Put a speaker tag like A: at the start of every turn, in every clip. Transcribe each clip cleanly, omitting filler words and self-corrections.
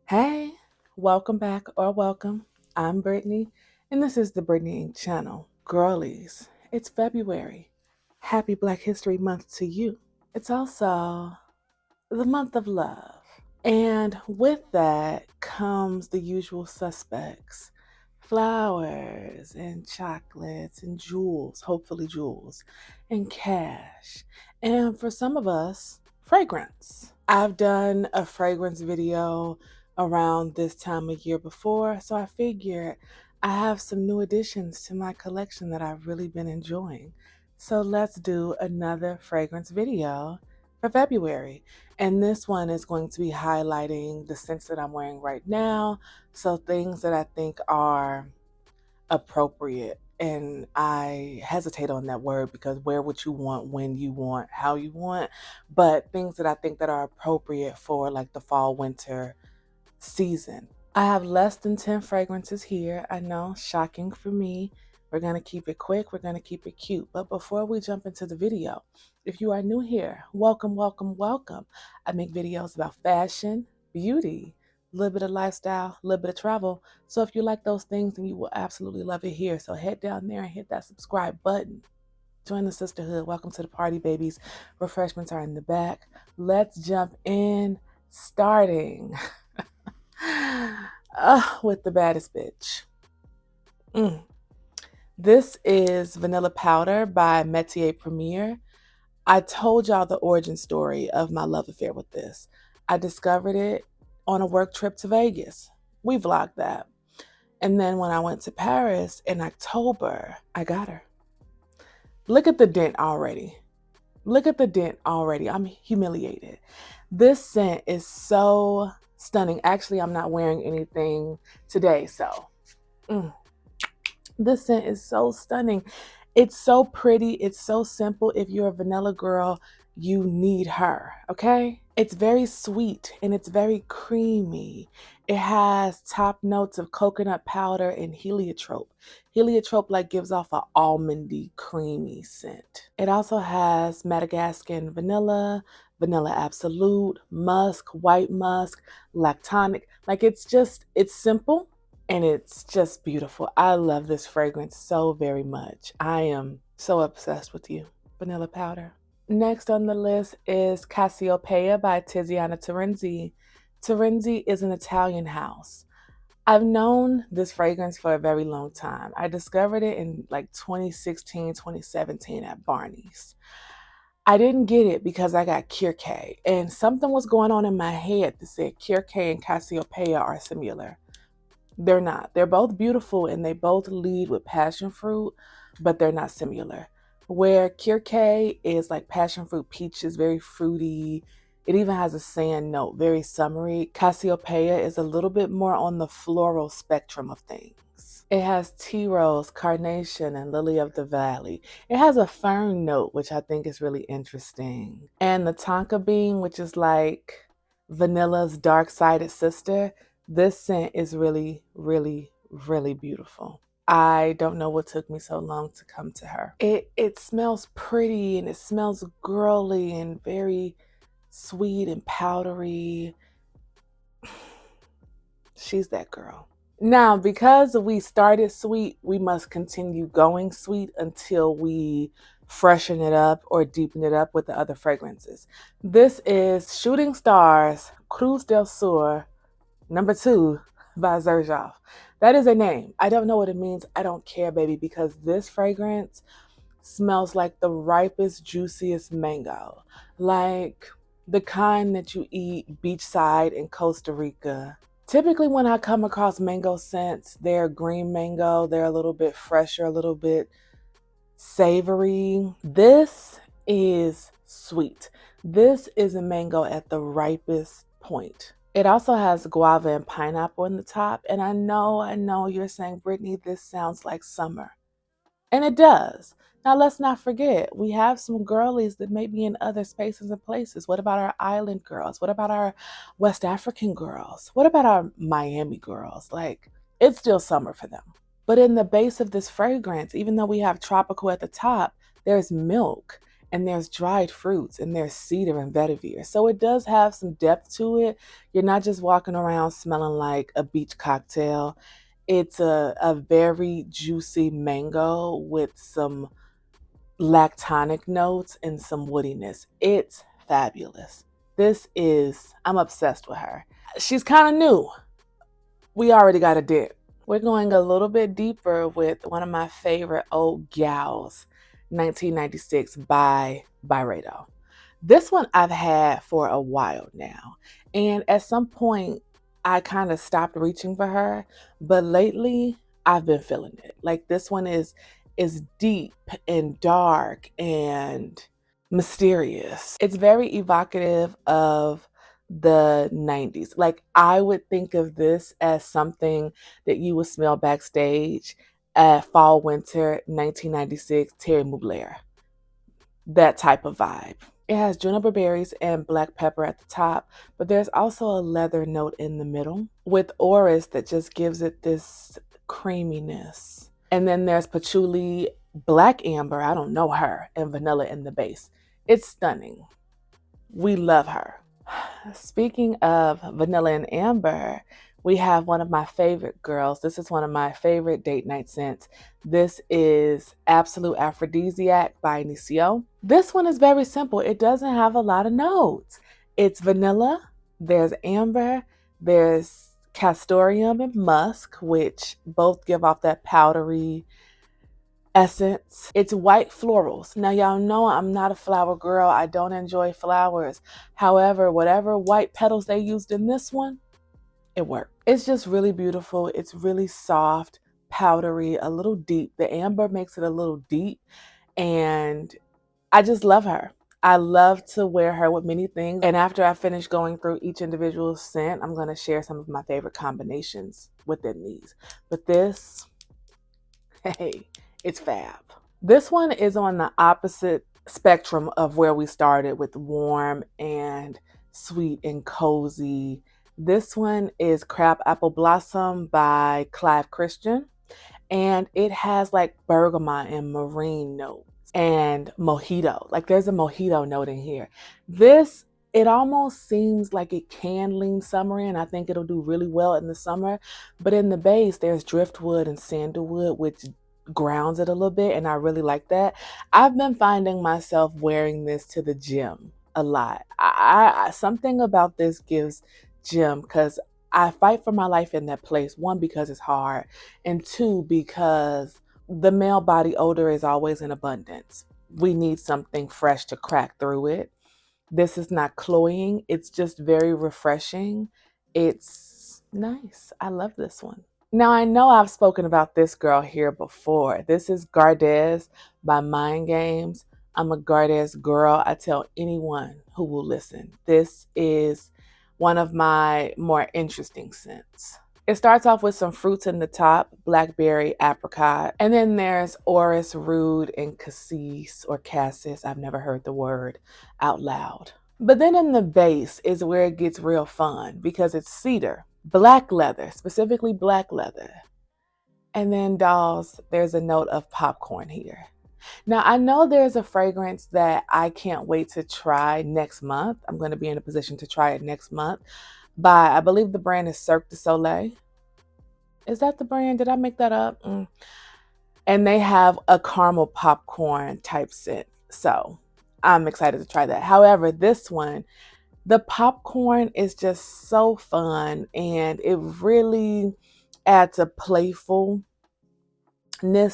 A: Hey, welcome back or welcome. I'm Brittany, and this is the Brittneyinc channel. Girlies, it's February. Happy Black History Month to you. It's also the month of love. And with that comes the usual suspects: flowers and chocolates and jewels, hopefully jewels, and cash. And for some of us, fragrance. I've done a fragrance video around this time of year before, so I figured I have some new additions to my collection that I've really been enjoying. So let's do another fragrance video for February. And this one is going to be highlighting the scents that I'm wearing right now. So things that I think are appropriate. And I hesitate on that word because wear what you want, when you want, how you want. But things that I think that are appropriate for like the fall, winter season. I have less than 10 fragrances here. I know, shocking for me. We're going to keep it quick. We're going to keep it cute. But before we jump into the video, if you are new here, welcome, welcome, welcome. I make videos about fashion, beauty, a little bit of lifestyle, a little bit of travel. So if you like those things, then you will absolutely love it here. So head down there and hit that subscribe button. Join the sisterhood. Welcome to the party, babies. Refreshments are in the back. Let's jump in, starting with the baddest bitch. This is Vanilla Powder by Metier Premier. I told y'all the origin story of my love affair with this. I discovered it on a work trip to Vegas. We vlogged that. And then when I went to Paris in October, I got her. Look at the dent already. Look at the dent already. I'm humiliated. This scent is so stunning. Actually, I'm not wearing anything today, so this scent is so stunning. It's so pretty. It's so simple. If you're a vanilla girl, you need her, okay? It's very sweet and it's very creamy. It has top notes of coconut powder and heliotrope. Heliotrope like gives off an almondy, creamy scent. It also has Madagascan vanilla, vanilla absolute, musk, white musk, lactonic. Like it's simple and it's just beautiful. I love this fragrance so very much. I am so obsessed with you. Vanilla Powder. Next on the list is Cassiopeia by Tiziana Terenzi. Terenzi is an Italian house. I've known this fragrance for a very long time. I discovered it in like 2016, 2017 at Barney's. I didn't get it because I got Kierke, and something was going on in my head that said Kierke and Cassiopeia are similar. They're not. They're both beautiful and they both lead with passion fruit, but they're not similar. Where Kierke is like passion fruit peaches, very fruity. It even has a sand note, very summery. Cassiopeia is a little bit more on the floral spectrum of things. It has tea rose, carnation, and lily of the valley. It has a fern note, which I think is really interesting. And the tonka bean, which is like vanilla's dark-sided sister. This scent is really, really, really beautiful. I don't know what took me so long to come to her. It smells pretty and it smells girly and very sweet and powdery. She's that girl. Now, because we started sweet, we must continue going sweet until we freshen it up or deepen it up with the other fragrances. This is Shooting Stars Cruz del Sur number 2 by Xerjoff. That is a name. I don't know what it means. I don't care, baby, because this fragrance smells like the ripest, juiciest mango. Like the kind that you eat beachside in Costa Rica. Typically when I come across mango scents, they're green mango. They're a little bit fresher, a little bit savory. This is sweet. This is a mango at the ripest point. It also has guava and pineapple in the top. And I know you're saying, Brittany, this sounds like summer. And it does. Now, let's not forget, we have some girlies that may be in other spaces and places. What about our island girls? What about our West African girls? What about our Miami girls? Like, it's still summer for them. But in the base of this fragrance, even though we have tropical at the top, there's milk. and there's dried fruits, and there's cedar and vetiver. So it does have some depth to it. You're not just walking around smelling like a beach cocktail. It's a very juicy mango with some lactonic notes and some woodiness. It's fabulous. I'm obsessed with her. She's kind of new. We already got a dip. We're going a little bit deeper with one of my favorite old gals, 1996 by Byredo. This one I've had for a while now. And at some point, I kind of stopped reaching for her. But lately, I've been feeling it. Like this one is deep and dark and mysterious. It's very evocative of the 90s. Like I would think of this as something that you would smell backstage at fall winter 1996 Terry Mugler. That type of vibe. It has juniper berries and black pepper at the top, but there's also a leather note in the middle with orris that just gives it this creaminess. And then there's patchouli, black amber, I don't know her, and vanilla in the base. It's stunning. We love her. Speaking of vanilla and amber, we have one of my favorite girls. This is one of my favorite date night scents. This is Absolute Aphrodisiac by Initio. This one is very simple. It doesn't have a lot of notes. It's vanilla, there's amber, there's castoreum and musk, which both give off that powdery essence. It's white florals. Now y'all know I'm not a flower girl. I don't enjoy flowers. However, whatever white petals they used in this one, it worked. It's just really beautiful. It's really soft, powdery, a little deep. The amber makes it a little deep, and I just love her. I love to wear her with many things. And after I finish going through each individual scent, I'm going to share some of my favorite combinations within these. But this, hey, it's fab. This one is on the opposite spectrum of where we started with warm and sweet and cozy. This one is Crab Apple Blossom by Clive Christian, and it has like bergamot and marine notes and mojito. Like there's a mojito note in here. This, it almost seems like it can lean summery, and I think it'll do really well in the summer. But in the base, there's driftwood and sandalwood, which grounds it a little bit, and I really like that. I've been finding myself wearing this to the gym a lot. I something about this gives gym, because I fight for my life in that place. One, because it's hard, and two, because the male body odor is always in abundance. We need something fresh to crack through it. This is not cloying. It's just very refreshing. It's nice. I love this one. Now, I know I've spoken about this girl here before. This is Gardez by Mind Games. I'm a Gardez girl. I tell anyone who will listen. This is one of my more interesting scents. It starts off with some fruits in the top, blackberry, apricot, and then there's orris, rude, and cassis or cassis. I've never heard the word out loud. But then in the base is where it gets real fun, because it's cedar, black leather, specifically black leather. And then dolls, there's a note of popcorn here. Now, I know there's a fragrance that I can't wait to try next month. I'm going to be in a position to try it next month by, I believe the brand is Cirque du Soleil. Is that the brand? Did I make that up? And they have a caramel popcorn type scent. So I'm excited to try that. However, this one, the popcorn is just so fun, and it really adds a playfulness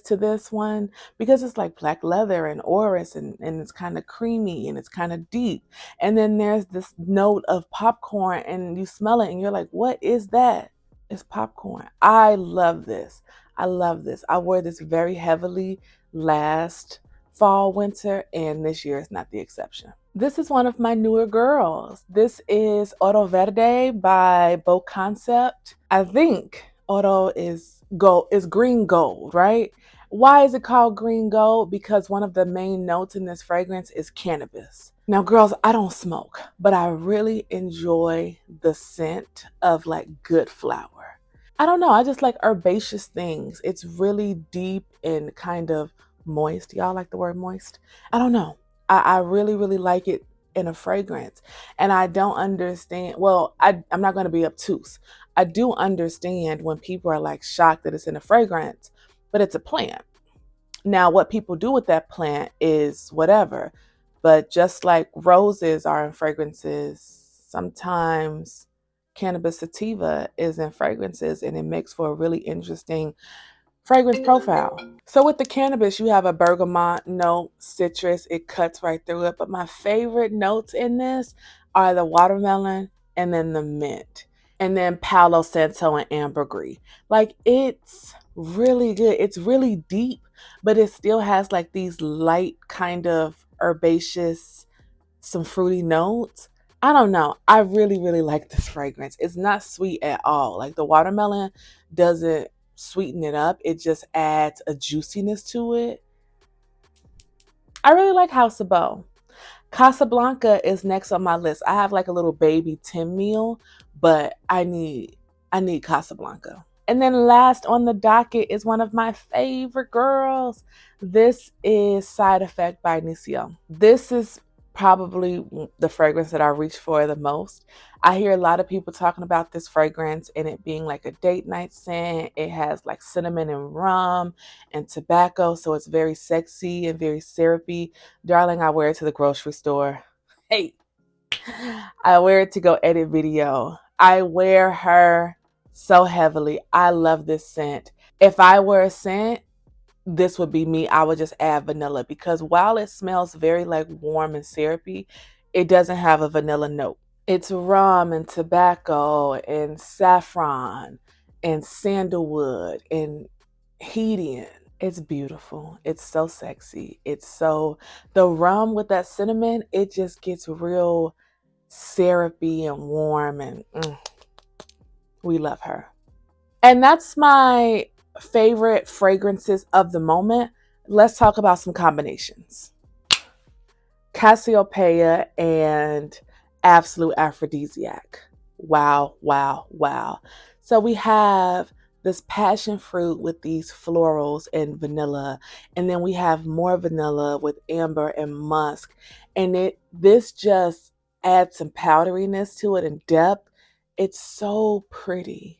A: to this one, because it's like black leather and orris, and it's kind of creamy and it's kind of deep. And then there's this note of popcorn, and you smell it and you're like, what is that? It's popcorn. I love this. I love this. I wore this very heavily last fall, winter, and this year is not the exception. This is one of my newer girls. This is Oro Verde by Beau Concept. I think Oro is green gold, right? Why is it called green gold? Because one of the main notes in this fragrance is cannabis. Now, girls, I don't smoke, but I really enjoy the scent of like good flower. I don't know. I just like herbaceous things. It's really deep and kind of moist. Y'all like the word moist? I don't know. I really, really like it in a fragrance. And I don't understand. Well, I'm not going to be obtuse. I do understand when people are like shocked that it's in a fragrance, but it's a plant. Now, what people do with that plant is whatever. But just like roses are in fragrances, sometimes cannabis sativa is in fragrances, and it makes for a really interesting fragrance profile. So with the cannabis, you have a bergamot note, citrus, it cuts right through it. But my favorite notes in this are the watermelon and then the mint. And then Palo Santo and ambergris. Like it's really good. It's really deep, but it still has like these light kind of herbaceous, some fruity notes. I don't know. I really, really like this fragrance. It's not sweet at all. Like the watermelon doesn't sweeten it up, it just adds a juiciness to it. I really like House of Beau. Casablanca is next on my list. I have like a little baby Tim meal, but I need Casablanca. And then last on the docket is one of my favorite girls. This is Side Effect by Initio. This is probably the fragrance that I reach for the most. I hear a lot of people talking about this fragrance and it being like a date night scent. It has like cinnamon and rum and tobacco, so it's very sexy and very syrupy. Darling, I wear it to the grocery store. Hey, I wear it to go edit video. I wear her so heavily. I love this scent. If I were a scent, this would be me. I would just add vanilla because while it smells very like warm and syrupy, it doesn't have a vanilla note. It's rum and tobacco and saffron and sandalwood and hedion. It's beautiful. It's so sexy. The rum with that cinnamon, it just gets real syrupy and warm and we love her. And that's my favorite fragrances of the moment. Let's talk about some combinations. Cassiopeia and Absolute Aphrodisiac. Wow, wow, wow. So we have this passion fruit with these florals and vanilla, and then we have more vanilla with amber and musk. And this just adds some powderiness to it and depth. It's so pretty.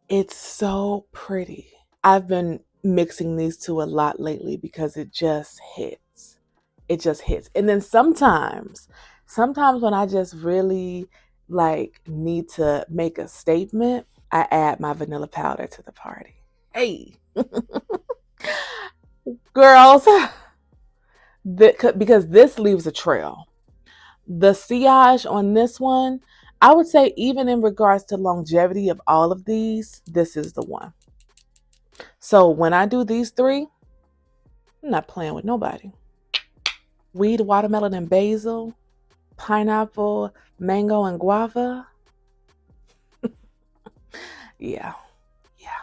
A: It's so pretty. I've been mixing these two a lot lately because it just hits. It just hits. And then sometimes when I just really like need to make a statement, I add my vanilla powder to the party. Hey, girls, because this leaves a trail. The sillage on this one, I would say even in regards to longevity of all of these, this is the one. So when I do these three, I'm not playing with nobody. Weed, watermelon, and basil, pineapple, mango, and guava. Yeah, yeah.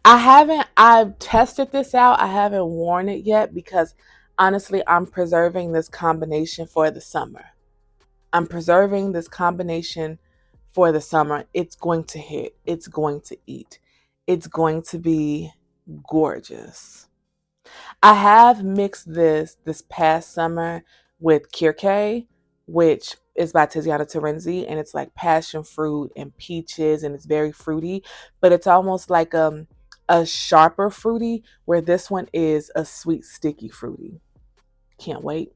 A: I've tested this out. I haven't worn it yet because honestly, I'm preserving this combination for the summer. I'm preserving this combination for the summer. It's going to hit. It's going to eat. It's going to be gorgeous. I have mixed this past summer with Kirke, which is by Tiziana Terenzi, and it's like passion fruit and peaches, and it's very fruity, but it's almost like a sharper fruity, where this one is a sweet sticky fruity. Can't wait.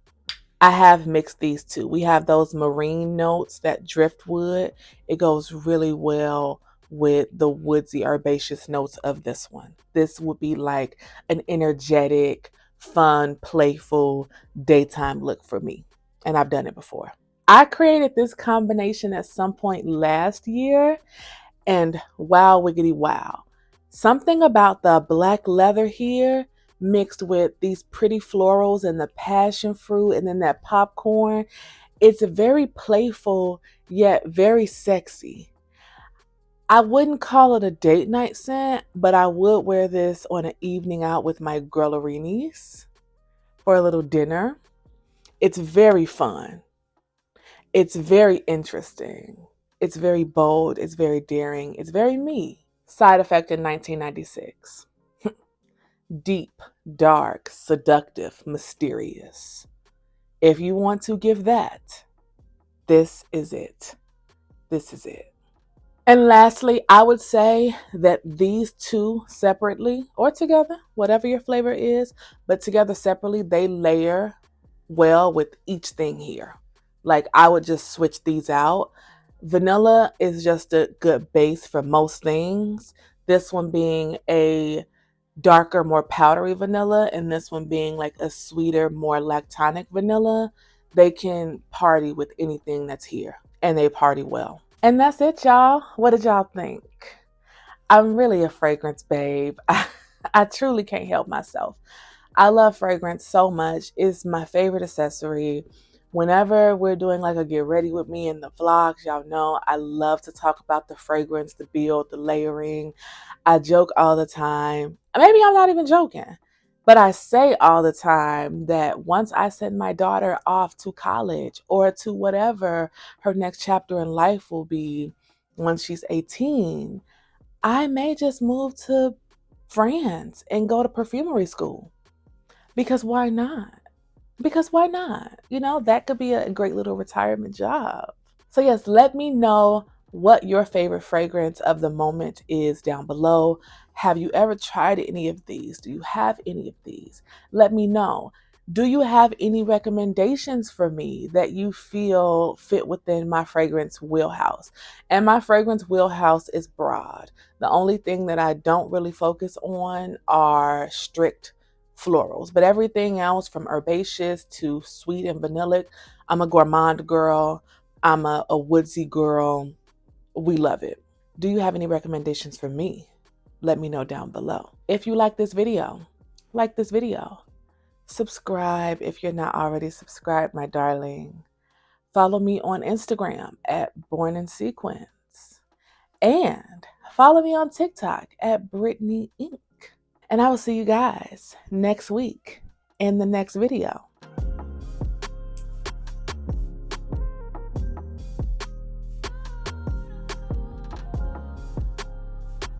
A: I have mixed these two. We have those marine notes, that driftwood. It goes really well with the woodsy herbaceous notes of this one. This would be like an energetic, fun, playful daytime look for me. And I've done it before. I created this combination at some point last year, and wow, wiggity wow. Something about the black leather here mixed with these pretty florals and the passion fruit and then that popcorn. It's very playful yet very sexy. I wouldn't call it a date night scent, but I would wear this on an evening out with my girlerinis for a little dinner. It's very fun. It's very interesting. It's very bold. It's very daring. It's very me. Side Effect in 1996. deep, dark, seductive, mysterious. If you want to give that, this is it. This is it. And lastly, I would say that these two separately or together, whatever your flavor is, but together separately, they layer well with each thing here. Like I would just switch these out. Vanilla is just a good base for most things. This one being a darker, more powdery vanilla, and this one being like a sweeter, more lactonic vanilla. They can party with anything that's here, and they party well. And that's it, y'all. What did y'all think? I'm really a fragrance babe. I truly can't help myself. I love fragrance so much. It's my favorite accessory. Whenever we're doing like a get ready with me in the vlogs, y'all know I love to talk about the fragrance, the build, the layering. I joke all the time. Maybe I'm not even joking, but I say all the time that once I send my daughter off to college or to whatever her next chapter in life will be when she's 18, I may just move to France and go to perfumery school. Because why not? Because why not? You know, that could be a great little retirement job. So, yes, let me know what your favorite fragrance of the moment is down below. Have you ever tried any of these? Do you have any of these? Let me know. Do you have any recommendations for me that you feel fit within my fragrance wheelhouse? And my fragrance wheelhouse is broad. The only thing that I don't really focus on are strict florals, but everything else from herbaceous to sweet and vanillic, I'm a gourmand girl. I'm a woodsy girl. We love it. Do you have any recommendations for me? Let me know down below. If you like this video. Subscribe if you're not already subscribed, my darling. Follow me on Instagram at Born in Sequence. And follow me on TikTok at Brittneyinc. And I will see you guys next week in the next video.